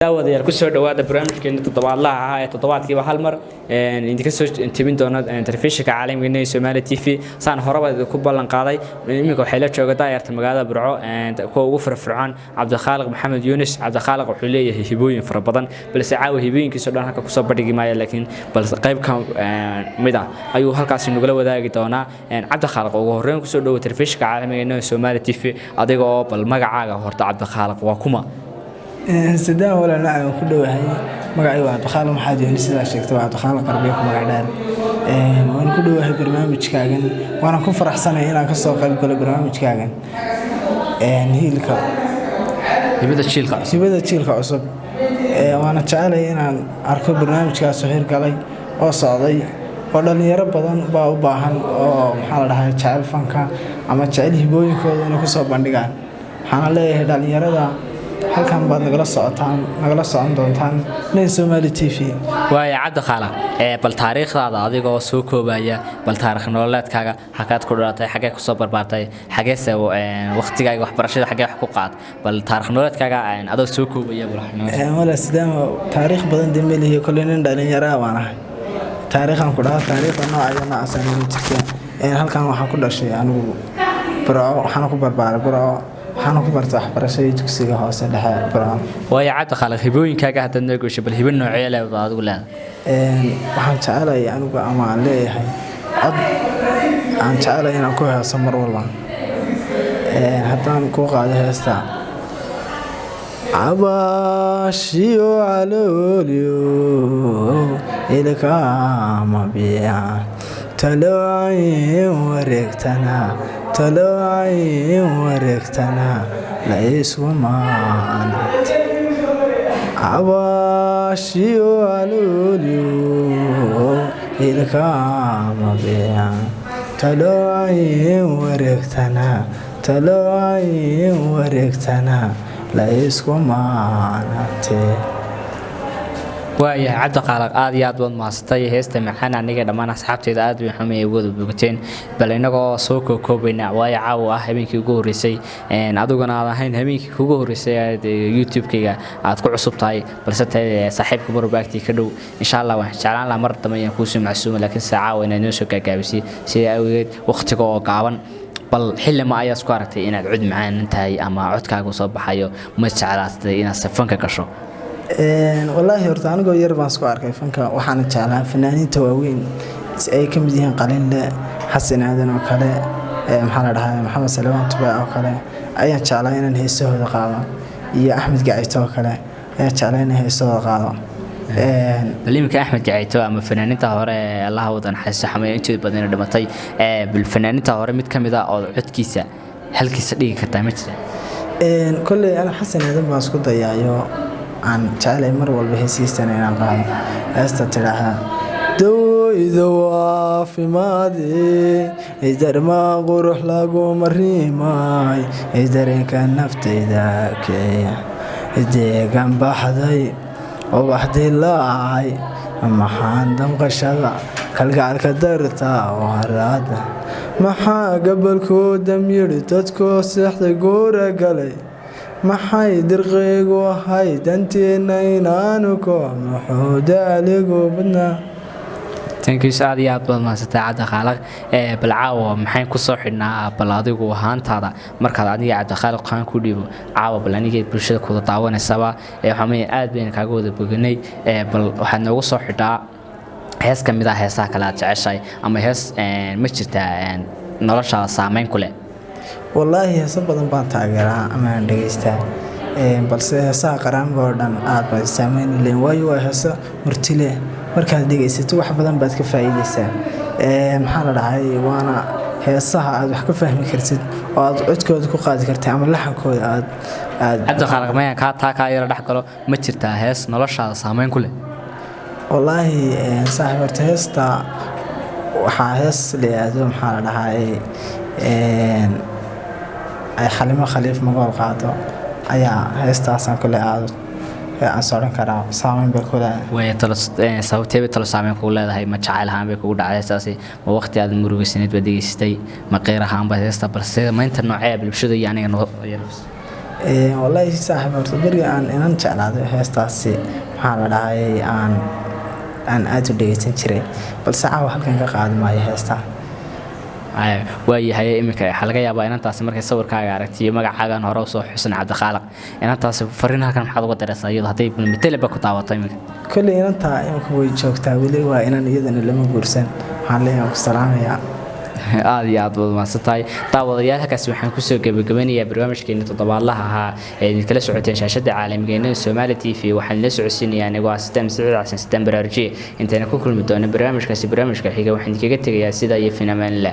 daawadayaal ku soo dhawaada barnaamijkeena toddobaadlaha ah ee toddobaadkiiba hal mar idinka soo timin doona telefishinka caalamiga ee Soomaali TV saan horeba ku ballan qaaday iminka waxay la joogaa daayarta magaalada Burco kuwa ugu firfircoon Cabdikhaliq Maxamed Yuunus Cabdikhaliq wuxuu leeyahay hibooyin fara badan balse caawa hibooyinkiisa dhan halka ku soo bandhigi maayo laakiin balse qayb ka mid ah ayuu halkaas nagala wadaagi doonaa Cabdikhaliq ugu horreyn ku soo dhawaada telefishinka caalamiga ee Soomaali TV adiga oo bal magacaaga horta Cabdikhaliq waa kuma sidaan wala nacay ku dhawahay magacay waa Cabdikhaliq Maxamed Yuunus sida sheegtay waa Cabdikhaliq qarbiyo ku magac dheer waan ku dhawahay barnaamijkaagan waan ku faraxsanahay inaan ka soo qayb galo barnaamijkaagan hiilka hibada jiilka cusub waana jecelahay inaan arko barnaamijkaas oo hirgalay oo socday oo dhalinyaro badan baa u baahan oo maxaa la dhahay jecel fanka ama jecel hibooyinkooda inay ku soo bandhigaan waxaan leeyahay dhalinyarada halkan baad nagala socon doontaan Soomaali TV waaya Cabdikhaliq bal taariikhdaada adiga oo soo koobaya bal taariikh nololeedkaaga xaqaad ku dhalatay xagee ku soo barbaartay xageese waqtigaaga waxbarashada xagee wax ku qaad bal taariikh nololeedkaaga adoo soo koobaya wala sidaan taariikh badan dambeeyay kulleen dhalinyaro waan ahay taariikhan ku dhaha taariikhda nooca asalin jirtay halkan waxaan ku dhashay anigu Burco waxaan ku barbaaray Burco waxaan ku bartay waxbarashada dugsiga hoose dhexe Burco waaya Cabdikhaliq hibooyinkaaga hadda noo gashay bal hibo noocee leh adigu leedahay waxaan jecelahay anigu ama aan leeyahay cod aan jecelahay inaan ku heeso mar walba haddaan ku qaado heesta abashiyo aloliyo ilka mabiya talooyin wareegtana la isku maanat abashiyo aloliyo ilka mabiya talooyin wareegtana la isku maanate waaya Cabdikhaliq aad iyo aad baad maastay heesta maxaan aniga dhamaan asxaabteeda aad way xumay wada bogateen bal inagoo soo koobayna waaya caawa habeenkii ugu horeysay adiguna aad ahayn habeenkii ugu horeysay YouTube-kayga aad ku cusub tahay balse saaxiibka barbaagtii ka dhow insha Allah waxaan jeclaan lahaa mar dambe aan ku soo macsuumo laakiin saacawa inaan soo gaagaabisay si awgeed waqtiga oo gaaban bal xilli ma ayaad ku aragtay inaad cod macaan tahay ama codkaaga soo baxayo ma jeclaatay inaad safanka gasho والله horta aniga yar baan isku arkay fanka waxaan jeclaa fanaaniinta waaweyn ay ka mid yihiin Qaliinle Xasan Aadan oo kale maxaa la dhahaa Maxamed Salmaan Tubaa oo kale ayaan jeclaa inaan heesahooda qaado iyo Axmed Gacayto oo kale ayaan jeclaa inaan heesahooda qaado balimka Axmed Gacayto ama fanaaniinta hore Allah wadan xasaxmay intii badan dhimatay bil fanaaniinta hore mid kamid ah oo codkiisa halkiisa dhigi kartaa ma jira kulli ana Xasan Aadan baan isku dayaayo aan jeclay mar walba heesiisana inaan qaado heesta tiraha dooydo waafimaadee idarma qurux lagu mariimay idarenka naftayda keeya deegan baxday oo waxdii laacay maxaan damqashada kalgacalka darta waraada maxaa gabalkooda yiri dadkoo seexday goora galay maxay dirqeygu ahay danteena inaanu ko maxuudaaligu badnaa thank you aad iyo aad baad maasatay Cabdikhaliq bal caawa maxay ku soo xidhnaa bal adigu ahaantaada markaad adiga Cabdikhaliq qaan ku dhibo caawa bal aniga bulshada ku daawanaysaa waxaan aad been kaaga wada boganay bal waxaad noogu soo xidhaa hees kamid ah heesaha kala jeceshay ama hees ma jirtaa nolosha saameyn ku leh والله heeso badan baan taageeraa ama dhageystaa balse heesaha qaranka oo dhan aad bay saameyn leeyihiin waayo waa heeso murtile markaad dhageysato wax badan baad ka faa'iideysaa maxaa la dhahay waana heesaha aad wax ka fahmi kartid oo aad codkooda ku qaadi kartid ama laxankooda aad Cabdikhaliq ma ka taa yar dhax galo ma jirtaa hees noloshaada saameyn ku leh والله saaxiib horta heesta waxa hees leeyahay maxaa la dhahay ay Xalimo Khaliif magaal qaado ayaa heestaasan kule aad aan saaran karaa saameyn bay ku leedahay way sababtee bay saameyn ku leedahay ma jacayl ahaan bay kugu dhacday saasi ma waqti aad murugeysanayd baad degeystay ma qeyr ahaan baad heesta balse maanta noocee bulshada iyo aniga والله صاحب horta beriga aan inan jeclaaday heestaasi maxaa la dhahay aan aad u dhegeysan jiray balse caawa halkan ka qaadi maayo heestaa waayahay iminka waxa laga yaabaa inantaasi markay sawirkaaga aragtiyo magacaagan hore soo xusan Cabdiqaaliq inantaasi fariin halkan maxaad uga diraysaa iyadoo haday metelba ku taawato iminka kulli inanta imka way joogtaa weli waa inan iyadana lama guursan waxaan leeyahay ku salaamayaa aad iyo aad baad maasatahay daawadayaal halkaas waxaan ku soo gabagabanayaa barnaamijkeena toddobaadlaha ahaa ee kala socoteen shaashada caalamiga ee Somali TV waxaan la socodsiinayaa anigu astaan Saciid Xasan Stambararji intaana ku kulmi doona barnaamijkaasi barnaamijka xiga waxaan kaga tagayaa sida iyo finamaan la